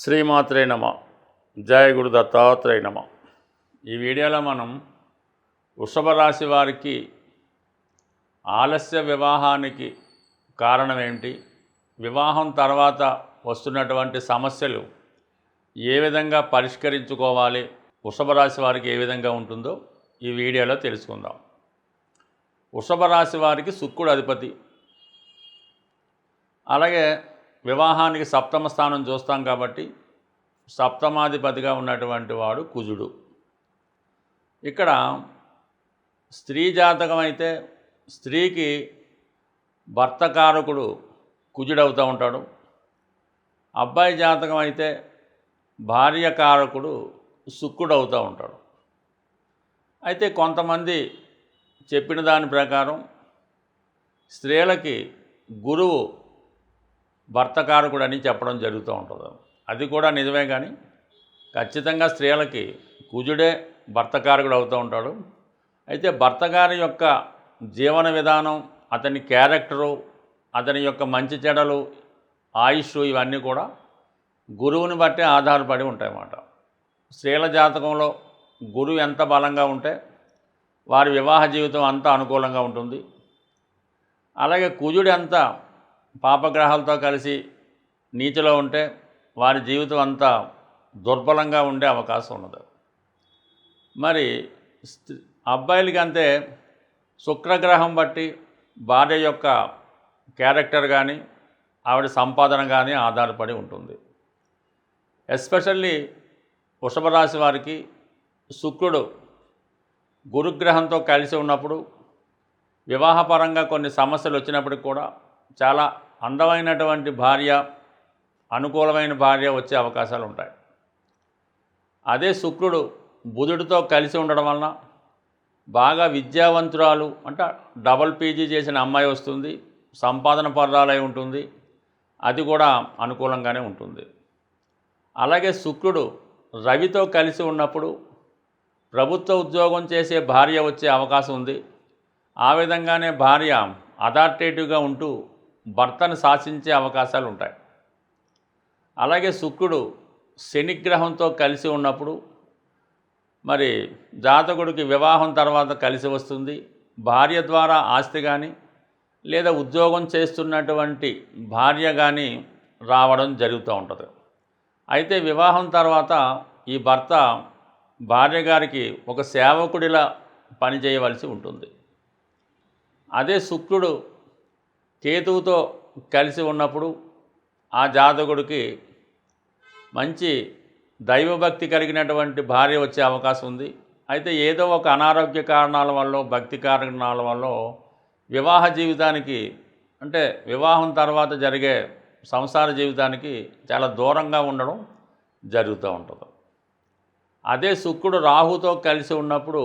శ్రీమాత్రే నమ. జయ గురు దత్తాత్రేయ నమ. ఈ వీడియోలో మనం వృషభ రాశి వారికి ఆలస్య వివాహానికి కారణం ఏంటి, వివాహం తర్వాత వస్తున్నటువంటి సమస్యలు ఏ విధంగా పరిష్కరించుకోవాలి, వృషభ రాశి వారికి ఏ విధంగా ఉంటుందో ఈ వీడియోలో తెలుసుకుందాం. వృషభ రాశి వారికి శుక్రుడు అధిపతి, అలాగే వివాహానికి సప్తమ స్థానం చూస్తాం కాబట్టి సప్తమాధిపతిగా ఉన్నటువంటి వాడు కుజుడు. ఇక్కడ స్త్రీ జాతకం అయితే స్త్రీకి భర్తకారకుడు కుజుడవుతూ ఉంటాడు. అబ్బాయి జాతకం అయితే భార్యకారకుడు శుక్రుడు అవుతూ ఉంటాడు. అయితే కొంతమంది చెప్పిన దాని ప్రకారం స్త్రీలకి గురువు భర్తకారకుడు అని చెప్పడం జరుగుతూ ఉంటుంది. అది కూడా నిజమే, కానీ ఖచ్చితంగా స్త్రీలకి కుజుడే భర్తకారకుడు అవుతూ ఉంటాడు. అయితే భర్తగారి యొక్క జీవన విధానం, అతని క్యారెక్టరు, అతని యొక్క మంచి చెడలు, ఆయుష్ ఇవన్నీ కూడా గురువుని బట్టే ఆధారపడి ఉంటాయన్నమాట. స్త్రీల జాతకంలో గురువు ఎంత బలంగా ఉంటే వారి వివాహ జీవితం అంత అనుకూలంగా ఉంటుంది. అలాగే కుజుడు ఎంత పాపగ్రహాలతో కలిసి నీచలో ఉంటే వారి జీవితం అంతా దుర్బలంగా ఉండే అవకాశం ఉన్నది. మరి అబ్బాయిలకి అంతే శుక్రగ్రహం బట్టి భార్య యొక్క క్యారెక్టర్ కానీ ఆవిడ సంపాదన కానీ ఆధారపడి ఉంటుంది. ఎస్పెషల్లీ వృషభ రాశి వారికి శుక్రుడు గురుగ్రహంతో కలిసి ఉన్నప్పుడు వివాహపరంగా కొన్ని సమస్యలు వచ్చినప్పటికి కూడా చాలా అందమైనటువంటి భార్య, అనుకూలమైన భార్య వచ్చే అవకాశాలు ఉంటాయి. అదే శుక్రుడు బుధుడితో కలిసి ఉండడం వలన బాగా విద్యావంతురాలు, అంటే డబల్ పీజీ చేసిన అమ్మాయి వస్తుంది, సంపాదన పర్రాలై ఉంటుంది, అది కూడా అనుకూలంగానే ఉంటుంది. అలాగే శుక్రుడు రవితో కలిసి ఉన్నప్పుడు ప్రభుత్వ ఉద్యోగం చేసే భార్య వచ్చే అవకాశం ఉంది. ఆ విధంగానే భార్య అథారిటేటివ్గా ఉంటూ భర్తను శాసించే అవకాశాలు ఉంటాయి. అలాగే శుక్రుడు శనిగ్రహంతో కలిసి ఉన్నప్పుడు మరి జాతకుడికి వివాహం తర్వాత కలిసి వస్తుంది. భార్య ద్వారా ఆస్తి కానీ లేదా ఉద్యోగం చేస్తున్నటువంటి భార్య కానీ రావడం జరుగుతూ ఉంటుంది. అయితే వివాహం తర్వాత ఈ భర్త భార్య గారికి ఒక సేవకుడిలా పనిచేయవలసి ఉంటుంది. అదే శుక్రుడు కేతువుతో కలిసి ఉన్నప్పుడు ఆ జాతకుడికి మంచి దైవభక్తి కలిగినటువంటి భార్య వచ్చే అవకాశం ఉంది. అయితే ఏదో ఒక అనారోగ్య కారణాల వల్ల, భక్తి కారణాల వల్ల వివాహ జీవితానికి, అంటే వివాహం తర్వాత జరిగే సంసార జీవితానికి చాలా దూరంగా ఉండడం జరుగుతూ ఉంటుంది. అదే శుక్రుడు రాహుతో కలిసి ఉన్నప్పుడు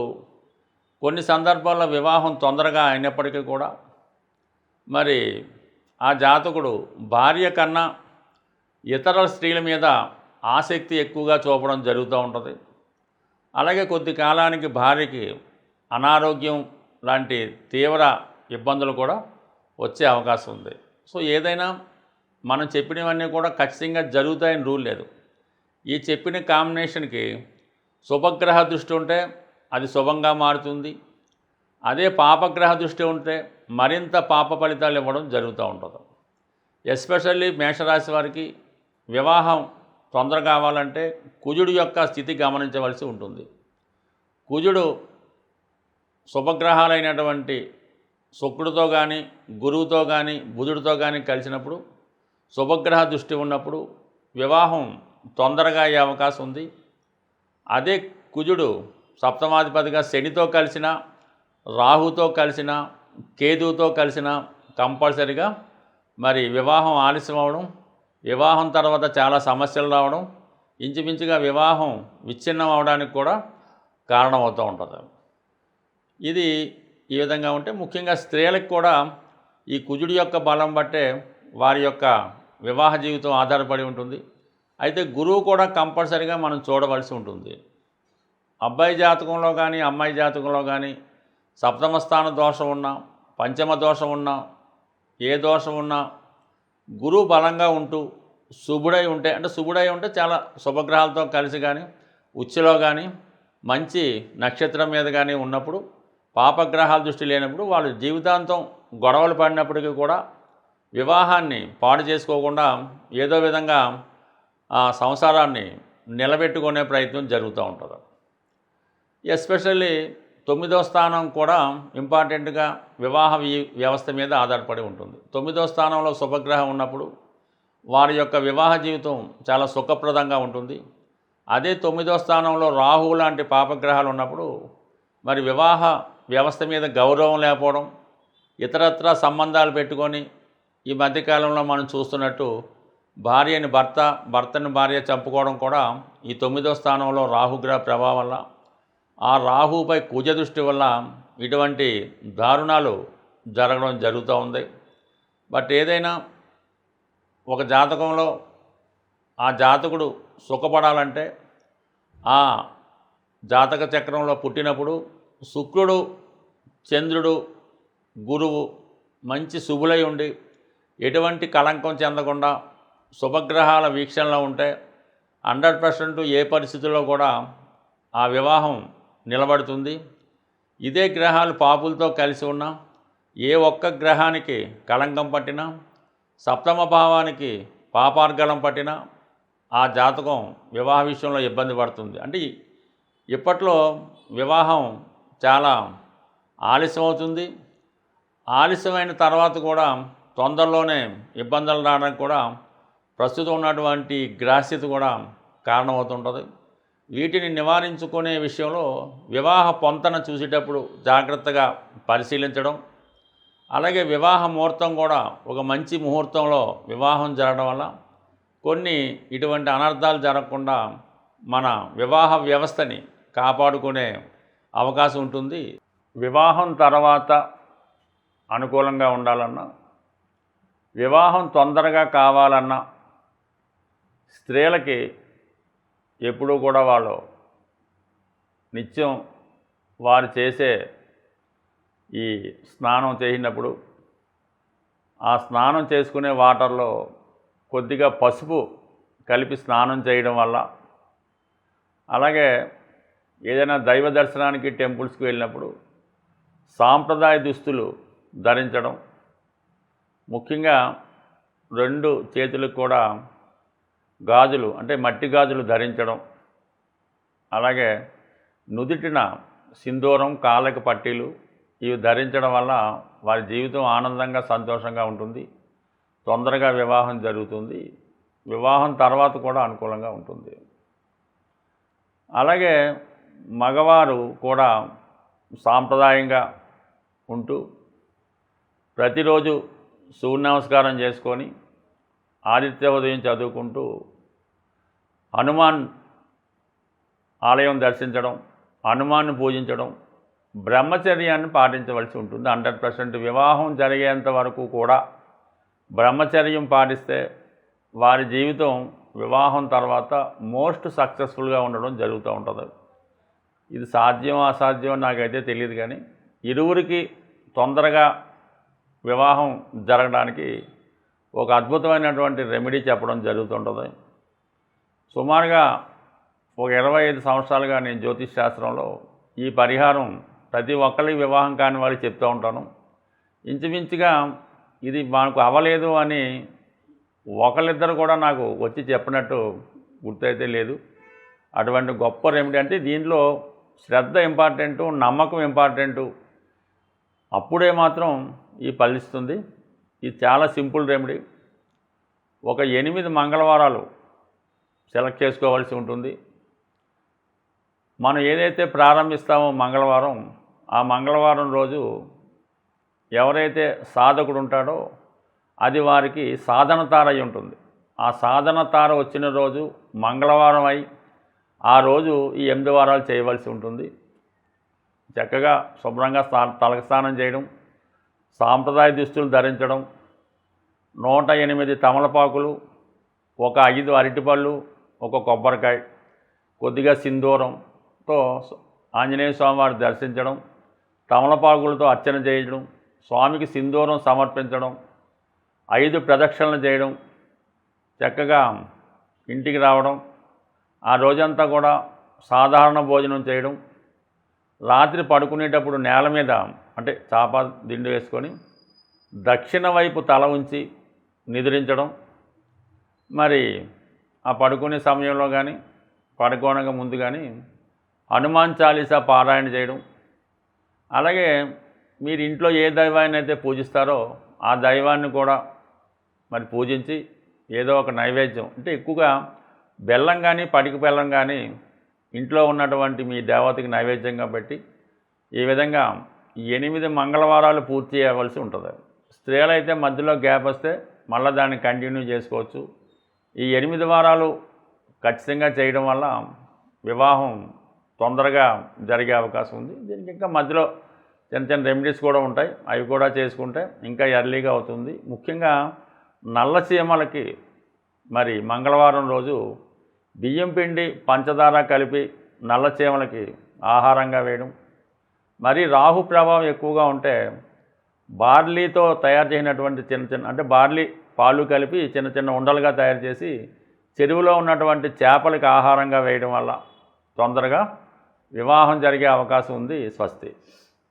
కొన్ని సందర్భాల్లో వివాహం తొందరగా అయినప్పటికీ కూడా మరి ఆ జాతకుడు భార్య కన్నా ఇతర స్త్రీల మీద ఆసక్తి ఎక్కువగా చూపడం జరుగుతూ ఉంటుంది. అలాగే కొద్ది కాలానికి భార్యకి అనారోగ్యం లాంటి తీవ్ర ఇబ్బందులు కూడా వచ్చే అవకాశం ఉంది. సో ఏదైనా మనం చెప్పినవన్నీ కూడా ఖచ్చితంగా జరుగుతాయని రూల్ లేదు. ఈ చెప్పిన కాంబినేషన్కి శుభగ్రహ దృష్టి ఉంటే అది శుభంగా మారుతుంది. అదే పాపగ్రహ దృష్టి ఉంటే మరింత పాప ఫలితాలు ఇవ్వడం జరుగుతూ ఉంటుంది. ఎస్పెషల్లీ మేషరాశి వారికి వివాహం తొందర కావాలంటే కుజుడు యొక్క స్థితి గమనించవలసి ఉంటుంది. కుజుడు శుభగ్రహాలైనటువంటి శుక్రుడితో కానీ, గురువుతో కానీ, బుధుడితో కానీ కలిసినప్పుడు, శుభగ్రహ దృష్టి ఉన్నప్పుడు వివాహం తొందరగా అయ్యే అవకాశం ఉంది. అదే కుజుడు సప్తమాధిపతిగా శనితో కలిసిన, రాహుతో కలిసిన, కేతువుతో కలిసిన కంపల్సరిగా మరి వివాహం ఆలస్యం అవడం, వివాహం తర్వాత చాలా సమస్యలు రావడం, ఇంచుమించుగా వివాహం విచ్ఛిన్నం అవడానికి కూడా కారణమవుతూ ఉంటుంది. ఇది ఈ విధంగా ఉంటే ముఖ్యంగా స్త్రీలకు కూడా ఈ కుజుడి యొక్క బలం బట్టే వారి యొక్క వివాహ జీవితం ఆధారపడి ఉంటుంది. అయితే గురువు కూడా కంపల్సరిగా మనం చూడవలసి ఉంటుంది. అబ్బాయి జాతకంలో కానీ అమ్మాయి జాతకంలో కానీ సప్తమ స్థాన దోషం ఉన్నా, పంచమ దోషం ఉన్నా, ఏ దోషం ఉన్నా గురువు బలంగా ఉంటూ శుభుడై ఉంటే, అంటే శుభుడై ఉంటే చాలా శుభగ్రహాలతో కలిసి కానీ ఉచ్చులో కానీ మంచి నక్షత్రం మీద కానీ ఉన్నప్పుడు, పాపగ్రహాల దృష్టి లేనప్పుడు వాళ్ళు జీవితాంతం గొడవలు పడినప్పటికీ కూడా వివాహాన్ని పాడు చేసుకోకుండా ఏదో విధంగా ఆ సంసారాన్ని నిలబెట్టుకునే ప్రయత్నం జరుగుతూ ఉంటుంది. ఎస్పెషల్లీ 9వ స్థానం కూడా ఇంపార్టెంట్గా వివాహ వ్యవస్థ మీద ఆధారపడి ఉంటుంది. 9వ స్థానంలో శుభగ్రహం ఉన్నప్పుడు వారి యొక్క వివాహ జీవితం చాలా సుఖప్రదంగా ఉంటుంది. అదే 9వ స్థానంలో రాహువు లాంటి పాపగ్రహాలు ఉన్నప్పుడు మరి వివాహ వ్యవస్థ మీద గౌరవం లేకపోవడం, ఇతరత్రా సంబంధాలు పెట్టుకొని ఈ మధ్యకాలంలో మనం చూస్తున్నట్టు భార్యని భర్తని భార్య చంపుకోవడం కూడా ఈ 9వ స్థానంలో రాహుగ్రహ ప్రభావం వల్ల, ఆ రాహుపై కుజ దృష్టి వల్ల ఇటువంటి దారుణాలు జరగడం జరుగుతూ ఉంది. బట్ ఏదైనా ఒక జాతకంలో ఆ జాతకుడు సుఖపడాలంటే ఆ జాతక చక్రంలో పుట్టినప్పుడు శుక్రుడు, చంద్రుడు, గురువు మంచి శుభులై ఉండి ఎటువంటి కళంకం చెందకుండా శుభగ్రహాల వీక్షణలో ఉంటే 100% ఏ పరిస్థితుల్లో కూడా ఆ వివాహం నిలబడుతుంది. ఇదే గ్రహాలు పాపులతో కలిసి ఉన్నా, ఏ ఒక్క గ్రహానికి కళంకం పట్టినా, సప్తమ భావానికి పాపార్గళం పట్టినా ఆ జాతకం వివాహ విషయంలో ఇబ్బంది పడుతుంది. అంటే ఇప్పట్లో వివాహం చాలా ఆలస్యం అవుతుంది. ఆలస్యమైన తర్వాత కూడా తొందరలోనే ఇబ్బందులు రావడానికి కూడా ప్రస్తుతం ఉన్నటువంటి గ్రహస్థితి కూడా కారణమవుతుంటుంది. వీటిని నివారించుకునే విషయంలో వివాహ పొంతన చూసేటప్పుడు జాగ్రత్తగా పరిశీలించడం, అలాగే వివాహ ముహూర్తం కూడా ఒక మంచి ముహూర్తంలో వివాహం జరగడం వల్ల కొన్ని ఇటువంటి అనర్థాలు జరగకుండా మన వివాహ వ్యవస్థని కాపాడుకునే అవకాశం ఉంటుంది. వివాహం తర్వాత అనుకూలంగా ఉండాలన్నా, వివాహం తొందరగా కావాలన్నా స్త్రీలకి ఎప్పుడూ కూడా వాళ్ళు నిత్యం వారు చేసే ఈ స్నానం చేసినప్పుడు ఆ స్నానం చేసుకునే వాటర్లో కొద్దిగా పసుపు కలిపి స్నానం చేయడం వల్ల, అలాగే ఏదైనా దైవ దర్శనానికి టెంపుల్స్కి వెళ్ళినప్పుడు సాంప్రదాయ దుస్తులు ధరించడం, ముఖ్యంగా 2 చేతులకు కూడా గాజులు అంటే మట్టి గాజులు ధరించడం, అలాగే నుదిటిన సింధూరం, కాళ్ళకి పట్టీలు ఇవి ధరించడం వల్ల వారి జీవితం ఆనందంగా సంతోషంగా ఉంటుంది. తొందరగా వివాహం జరుగుతుంది. వివాహం తర్వాత కూడా అనుకూలంగా ఉంటుంది. అలాగే మగవారు కూడా సాంప్రదాయంగా ఉంటూ ప్రతిరోజు సూర్య నమస్కారం చేసుకొని ఆదిత్య ఉదయం చదువుకుంటూ హనుమాన్ ఆలయం దర్శించడం, హనుమాన్ని పూజించడం, బ్రహ్మచర్యాన్ని పాటించవలసి ఉంటుంది. 100% వివాహం జరిగేంత వరకు కూడా బ్రహ్మచర్యం పాటిస్తే వారి జీవితం వివాహం తర్వాత మోస్ట్ సక్సెస్ఫుల్గా ఉండడం జరుగుతూ ఉంటుంది. ఇది సాధ్యం అసాధ్యం నాకైతే తెలియదు, కానీ ఇరువురికి తొందరగా వివాహం జరగడానికి ఒక అద్భుతమైనటువంటి రెమెడీ చెప్పడం జరుగుతుంటుంది. సుమారుగా ఒక 25 సంవత్సరాలుగా నేను జ్యోతిష్ శాస్త్రంలో ఈ పరిహారం ప్రతి ఒక్కరికి వివాహం కాని వాళ్ళకి చెప్తూ ఉంటాను. ఇంచుమించుగా ఇది మనకు అవ్వలేదు అని ఒకళ్ళిద్దరు కూడా నాకు వచ్చి చెప్పినట్టు గుర్తయితే లేదు. అటువంటి గొప్ప రెమెడీ. అంటే దీంట్లో శ్రద్ధ ఇంపార్టెంటు, నమ్మకం ఇంపార్టెంటు. అప్పుడే మాత్రం ఈ ఫలిస్తుంది. ఇది చాలా సింపుల్ రెమెడీ. ఒక 8 మంగళవారాలు సెలెక్ట్ చేసుకోవాల్సి ఉంటుంది. మనం ఏదైతే ప్రారంభిస్తామో మంగళవారం, ఆ మంగళవారం రోజు ఎవరైతే సాధకుడు ఉంటాడో అది వారికి సాధన తార అయి ఉంటుంది. ఆ సాధన తార వచ్చిన రోజు మంగళవారం అయి ఆ రోజు ఈ 8 వారాలు చేయవలసి ఉంటుంది. చక్కగా శుభ్రంగా తలకు స్నానం చేయడం, సాంప్రదాయ దుస్తులు ధరించడం, 108 తమలపాకులు, ఒక 5 అరటిపళ్ళు, ఒక కొబ్బరికాయ, కొద్దిగా సింధూరంతో ఆంజనేయ స్వామివారి దర్శించడం, తమలపాకులతో అర్చన చేయడం, స్వామికి సింధూరం సమర్పించడం, 5 ప్రదక్షిణలు చేయడం, చక్కగా ఇంటికి రావడం, ఆ రోజంతా కూడా సాధారణ భోజనం చేయడం, రాత్రి పడుకునేటప్పుడు నేల మీద అంటే చాప దిండు వేసుకొని దక్షిణ వైపు తల ఉంచి నిద్రించడం, మరి ఆ పడుకునే సమయంలో కానీ పడుకోనక ముందు కానీ హనుమాన్ చాలీసా పారాయణ చేయడం, అలాగే మీరు ఇంట్లో ఏ దైవాన్ని అయితే పూజిస్తారో ఆ దైవాన్ని కూడా మరి పూజించి ఏదో ఒక నైవేద్యం అంటే ఎక్కువగా బెల్లం కానీ పటిక బెల్లం కానీ ఇంట్లో ఉన్నటువంటి మీ దేవతకి నైవేద్యంగా పెట్టి ఈ విధంగా 8 మంగళవారాలు పూర్తి చేయవలసి ఉంటుంది. స్త్రీలైతే మధ్యలో గ్యాప్ వస్తే మళ్ళీ దాన్ని కంటిన్యూ చేసుకోవచ్చు. ఈ 8 వారాలు ఖచ్చితంగా చేయడం వల్ల వివాహం తొందరగా జరిగే అవకాశం ఉంది. దీనికి ఇంకా మధ్యలో చిన్న చిన్న రెమెడీస్ కూడా ఉంటాయి, అవి కూడా చేసుకుంటే ఇంకా ఎర్లీగా అవుతుంది. ముఖ్యంగా నల్ల చీమలకి మరి మంగళవారం రోజు బియ్యం పిండి పంచదార కలిపి నల్ల చీమలకి ఆహారంగా వేయడం, మరి రాహు ప్రభావం ఎక్కువగా ఉంటే బార్లీతో తయారు చేసినటువంటి చిన్న చిన్న అంటే బార్లీ పాలు కలిపి చిన్న చిన్న ఉండలుగా తయారు చేసి చెరువులో ఉన్నటువంటి చేపలకి ఆహారంగా వేయడం వల్ల తొందరగా వివాహం జరిగే అవకాశం ఉంది. స్వస్తి.